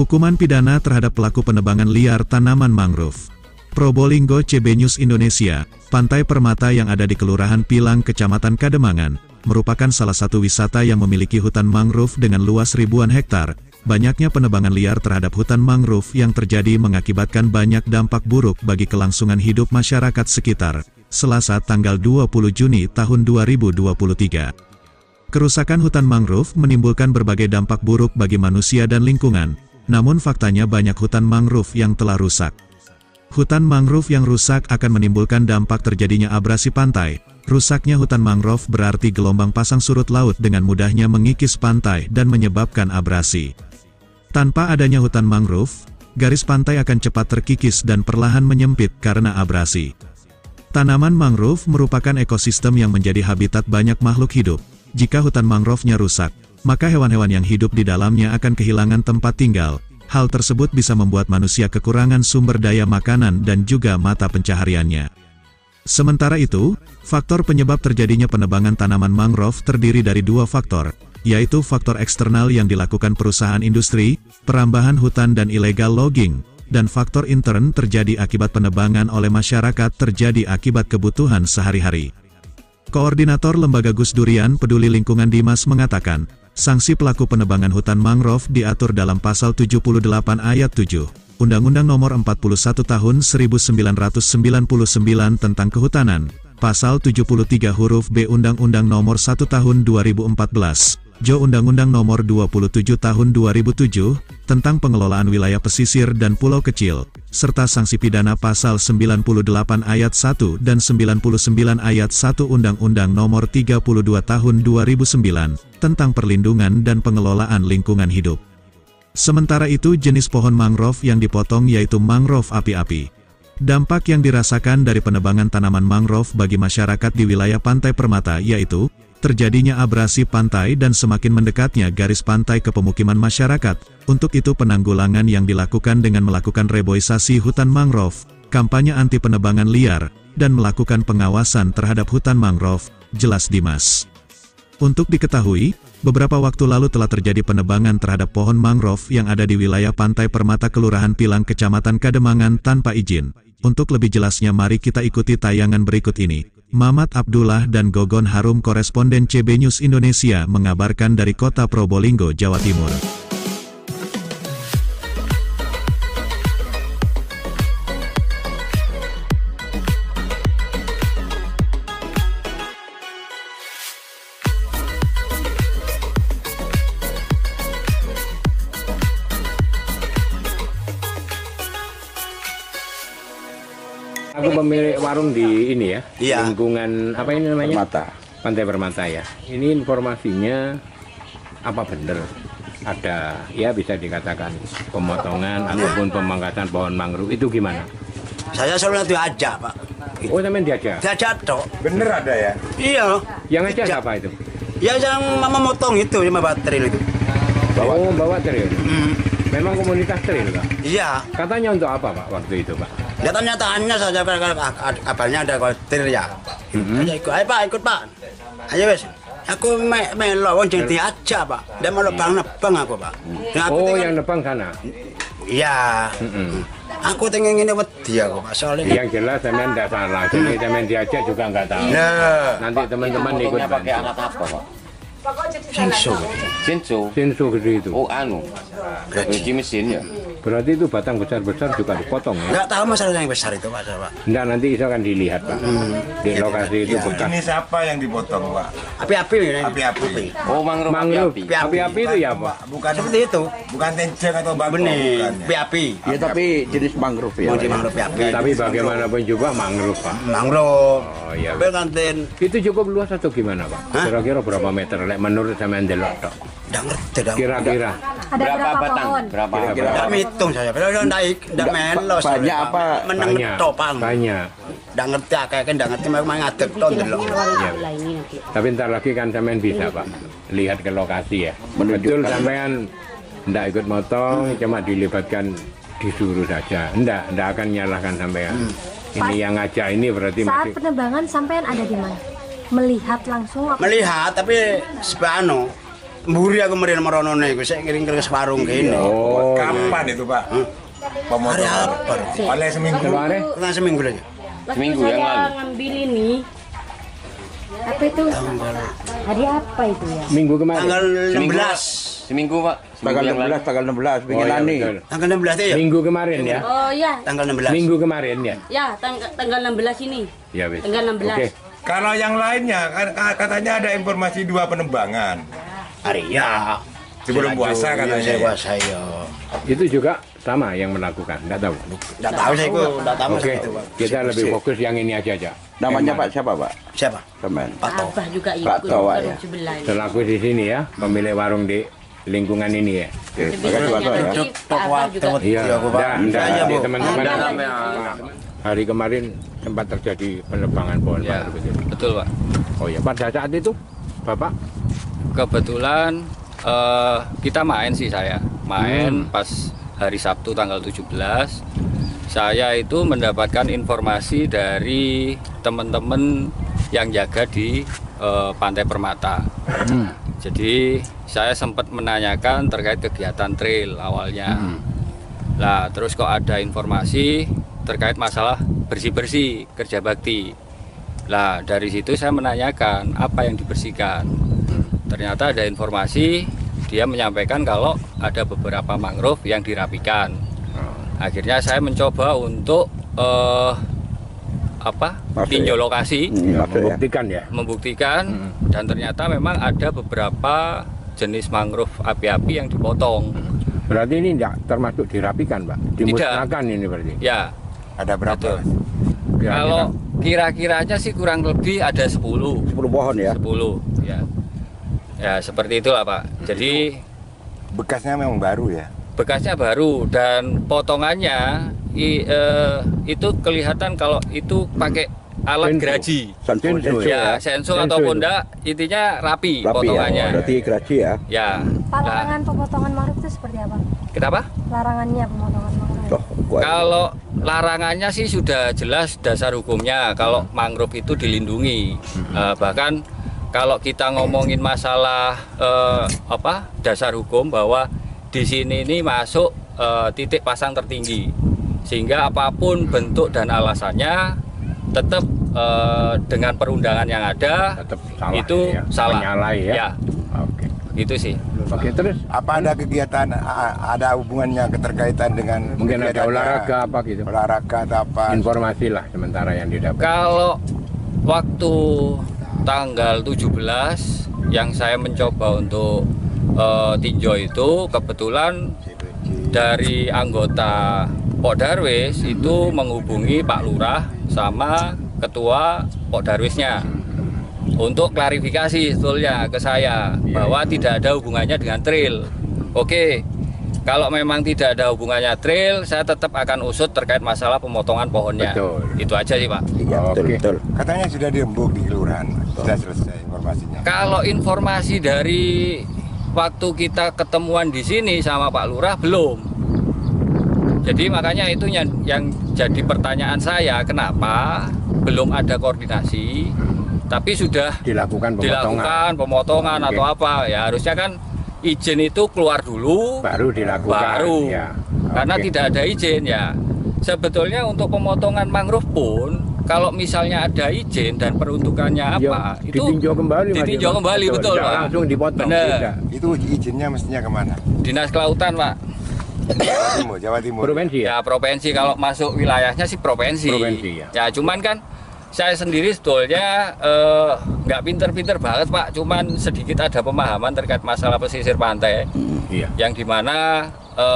Hukuman pidana terhadap pelaku penebangan liar tanaman mangrove. Probolinggo CB News Indonesia, Pantai Permata yang ada di Kelurahan Pilang, Kecamatan Kademangan, merupakan salah satu wisata yang memiliki hutan mangrove dengan luas ribuan hektar. Banyaknya penebangan liar terhadap hutan mangrove yang terjadi mengakibatkan banyak dampak buruk bagi kelangsungan hidup masyarakat sekitar. Selasa tanggal 20 Juni tahun 2023. Kerusakan hutan mangrove menimbulkan berbagai dampak buruk bagi manusia dan lingkungan. Namun faktanya banyak hutan mangrove yang telah rusak. Hutan mangrove yang rusak akan menimbulkan dampak terjadinya abrasi pantai. Rusaknya hutan mangrove berarti gelombang pasang surut laut dengan mudahnya mengikis pantai dan menyebabkan abrasi. Tanpa adanya hutan mangrove, garis pantai akan cepat terkikis dan perlahan menyempit karena abrasi. Tanaman mangrove merupakan ekosistem yang menjadi habitat banyak makhluk hidup. Jika hutan mangrove-nya rusak, maka hewan-hewan yang hidup di dalamnya akan kehilangan tempat tinggal. Hal tersebut bisa membuat manusia kekurangan sumber daya makanan dan juga mata pencahariannya. Sementara itu, faktor penyebab terjadinya penebangan tanaman mangrove terdiri dari dua faktor, yaitu faktor eksternal yang dilakukan perusahaan industri, perambahan hutan dan illegal logging, dan faktor intern terjadi akibat penebangan oleh masyarakat terjadi akibat kebutuhan sehari-hari. Koordinator Lembaga Gus Durian Peduli Lingkungan Dimas mengatakan, sanksi pelaku penebangan hutan mangrove diatur dalam Pasal 78 Ayat 7, Undang-Undang Nomor 41 Tahun 1999 tentang Kehutanan, Pasal 73 huruf B Undang-Undang Nomor 1 Tahun 2014, Jo Undang-Undang Nomor 27 Tahun 2007, tentang pengelolaan wilayah pesisir dan pulau kecil, serta sanksi pidana Pasal 98 Ayat 1 dan 99 Ayat 1 Undang-Undang Nomor 32 Tahun 2009, tentang perlindungan dan pengelolaan lingkungan hidup. Sementara itu jenis pohon mangrove yang dipotong yaitu mangrove api-api. Dampak yang dirasakan dari penebangan tanaman mangrove bagi masyarakat di wilayah Pantai Permata yaitu, terjadinya abrasi pantai dan semakin mendekatnya garis pantai ke pemukiman masyarakat. Untuk itu penanggulangan yang dilakukan dengan melakukan reboisasi hutan mangrove, kampanye anti penebangan liar, dan melakukan pengawasan terhadap hutan mangrove, jelas Dimas. Untuk diketahui, beberapa waktu lalu telah terjadi penebangan terhadap pohon mangrove yang ada di wilayah Pantai Permata Kelurahan Pilang Kecamatan Kademangan tanpa izin. Untuk lebih jelasnya mari kita ikuti tayangan berikut ini. Mamat Abdullah dan Gogon Harum koresponden CB News Indonesia mengabarkan dari kota Probolinggo, Jawa Timur. Aku pemilik warung di ini ya, iya. Lingkungan apa ini namanya? Permata. Pantai Permata ya. Ini informasinya apa benar? Ada ya bisa dikatakan pemotongan ataupun pemangkasan pohon mangrove itu gimana? Saya selalu diajak, Pak. Oh, temen diajak? Diajak toh. Bener ada ya? Iya. Yang ngajak apa itu? Ya yang mama motong itu, yang bawa tril itu. Bawa tril. Memang komunitas tril, Pak? Iya. Katanya untuk apa, Pak, waktu itu, Pak? Ya tanya saja kabarnya ada tril ya. Ayo ikut, ayo Pak, ikut Pak. Ayo wes. Aku melo wong jadi diajak, Pak. Dia mau nebang aku, Pak. Oh, yang nebang sana? Iya. Aku pengen ini wedi aku, Pak. Soalnya yang jelas temen tidak salah. Jadi temen diajak juga nggak tahu. Nah. Nanti teman-teman ikut pakai alat apa, Pak? Shinsu gede itu. Oh, cuci mesin ya. Berarti itu batang besar-besar juga dipotong ya? Nggak tahu masalah yang besar itu, Pak. Enggak, nanti itu akan dilihat, Pak. Di lokasi itu bekas. Ini siapa yang dipotong, Pak? Api-api ini. Api-api. Oh, mangrove api-api. Api-api itu ya, Pak? Bukan Seperti itu. Bukan tenceng atau bambu. Benih. Bukan, ya? Api-api. Ya tapi jenis mangrove ya. Mau di mangrove api. Tapi bagaimanapun juga mangrove, Pak. Mangrove. Oh iya. Kantin. Itu cukup luas atau gimana, Pak? Hah? Kira-kira berapa meter? Menurut sama delok, Dok. Nggak ngerti dong. Kira-kira. Ada berapa batang? pohon? Berapa? Nggak hitung saya. Padahal nggak melos. Banyak apa? Meneng topang. Banyak. Nggak ngerti kayaknya nggak ngerti memang ngadep ton dulu. Iya. Tapi ntar lagi kan sampean bisa, Pak, lihat ke lokasi ya. Betul sampean nggak ikut motong, cuma dilibatkan disuruh saja. Nggak akan nyalahkan sampean. Ini yang ngajak ini berarti Saat masih. penebangan sampean ada di mana? Melihat langsung apa? Melihat tapi sebano Mburi aku mrene meronone iku sik ngiring ke warung kene. Oh, Kapan itu Pak? Hari apa? Oleh seminggu. kemarin Kena seminggu lagi. Seminggu yang lalu. Ngambil ini. Apa itu? Hari apa itu ya? minggu kemarin. Tanggal 16. Seminggu Pak. Tanggal Seminggu yang lalu. 16, tanggal 16, Oh, bikin iya, ani. betul. Tanggal 16 ya? Minggu kemarin ya. Oh ya, Tanggal 16. Minggu kemarin ya. ya tanggal 16 ini. Ya wis. Tanggal 16. Oke. Kalau yang lainnya katanya ada informasi 2 penembangan. Hari ya. Sebelum puasa katanya. Saya puasa ya. Itu juga sama yang melakukan, enggak tahu. Enggak tahu saya itu, enggak tahu Oke, itu, Pak. kita lebih fokus yang ini aja. Namanya Pak siapa Pak? Siapa? Teman. Pak Toh. Abah juga Pak ikut Toh, warung ya. sebelah ini. Selaku di sini ya, pemilik warung di lingkungan ini ya. Oke, makasih Pak Toh ya. Tapi Pak Abah juga. Iya, Iya, Pak. enggak, Iya, Bu. teman-teman. Ada. Hari kemarin sempat terjadi penebangan pohon Ya, mangrove itu. betul Pak. Oh ya, pada saat itu Bapak Kebetulan kita main sih saya. Main pas hari Sabtu tanggal 17. Saya itu mendapatkan informasi dari teman-teman yang jaga di Pantai Permata. Jadi saya sempat menanyakan terkait kegiatan trail awalnya. Nah, terus kok ada informasi terkait masalah bersih-bersih kerja bakti. Nah, dari situ saya menanyakan apa yang dibersihkan. Ternyata ada informasi, dia menyampaikan kalau ada beberapa mangrove yang dirapikan. Akhirnya saya mencoba untuk Masuk tinjau ya? lokasi, ya, Maksud ya. membuktikan ya. membuktikan, dan ternyata memang ada beberapa jenis mangrove api-api yang dipotong. Berarti ini tidak termasuk dirapikan, Pak. Dimusnahkan ini berarti. Ya, Ada berapa? betul. Kira-kira. Kalau kira-kiranya sih kurang lebih ada 10. 10 pohon ya. 10 ya. Ya seperti itulah Pak. Jadi Bekasnya memang baru ya. bekasnya baru dan potongannya itu kelihatan kalau itu pakai alat Senso. geraji. Senso Ya, senso ataupun itu. enggak, intinya rapi, Rapi ya. potongannya. Berarti geraji ya. Ya. Pak, Nah, larangan pemotongan mangrove itu seperti apa? kenapa? Larangannya pemotongan mangrove. Toh, gua- Kalau larangannya sih sudah jelas dasar hukumnya kalau mangrove itu dilindungi. Bahkan kalau kita ngomongin masalah dasar hukum bahwa di sini ini masuk titik pasang tertinggi, sehingga apapun bentuk dan alasannya tetap dengan perundangan yang ada Tetap salah itu ya. salah. Menyalahi ya. Ya, Oke. gitu sih. Oke, terus Apa ada kegiatan, ada hubungannya keterkaitan dengan mungkin ada kegiatannya? olahraga apa gitu. Olahraga atau apa? Informasi lah sementara yang didapat. Kalau waktu tanggal 17 yang saya mencoba untuk tinjau itu, kebetulan dari anggota Pok Darwis itu menghubungi Pak Lurah sama ketua Pok Darwisnya untuk klarifikasi sebetulnya ke saya bahwa tidak ada hubungannya dengan trail. Oke, kalau memang tidak ada hubungannya trail, saya tetap akan usut terkait masalah pemotongan pohonnya. Betul. Itu aja sih Pak. Iya, betul, Oke. betul. Katanya sudah dirembuk di kelurahan. Sudah selesai informasinya. Kalau informasi dari waktu kita ketemuan di sini sama Pak Lurah belum. Jadi makanya itu yang jadi pertanyaan saya, kenapa belum ada koordinasi, tapi sudah Dilakukan pemotongan Oke. atau apa? Ya harusnya kan izin itu keluar dulu, baru dilakukan. baru. Ya. Karena Oke. tidak ada izin ya. Sebetulnya untuk pemotongan mangrove pun, kalau misalnya ada izin dan peruntukannya apa, Ya, itu ditinjau kembali, Mas. ditinjau kembali, betul Tidak Pak. langsung dipotong. Benar. Tidak. Itu izinnya mestinya kemana? Dinas Kelautan Pak. Jawa Timur. Provinsi ya. Ya provinsi, kalau masuk wilayahnya sih provinsi. Provinsi, ya. Ya cuman kan saya sendiri sebetulnya nggak pinter-pinter banget Pak. Cuman sedikit ada pemahaman terkait masalah pesisir pantai. Iya. Yang dimana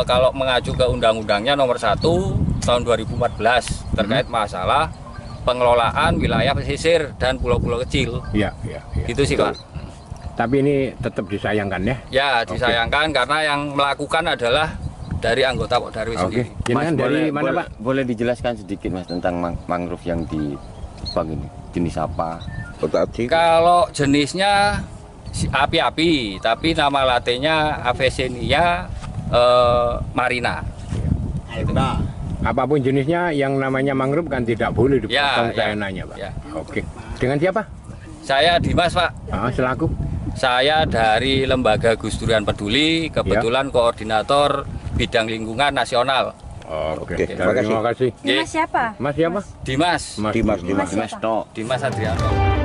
kalau mengacu ke undang-undangnya nomor 1 tahun 2014 terkait masalah pengelolaan wilayah pesisir dan pulau-pulau kecil. Iya, iya, iya. Gitu sih Pak. Tapi ini tetap disayangkan ya. Ya disayangkan karena yang melakukan adalah dari anggota Pok Darwis Oke. sendiri. Jenengan dari mana, boleh, Pak? Boleh dijelaskan sedikit Mas tentang mangrove yang ditebang ini? Jenis apa? Tadi Kalau jenisnya api-api, tapi nama latinnya Avicennia marina. Apapun jenisnya yang namanya mangrove kan tidak boleh dipotong, Ya, saya ya, nanya, Pak. ya. Oke. Dengan siapa? Saya Dimas Pak. Ah, selaku Saya dari Lembaga Gus Durian Peduli, kebetulan koordinator bidang lingkungan nasional. Oke, terima kasih. terima kasih. Dimas siapa? Mas siapa? Dimas. Mas Dimas. Dimas siapa? Dimas Adriano.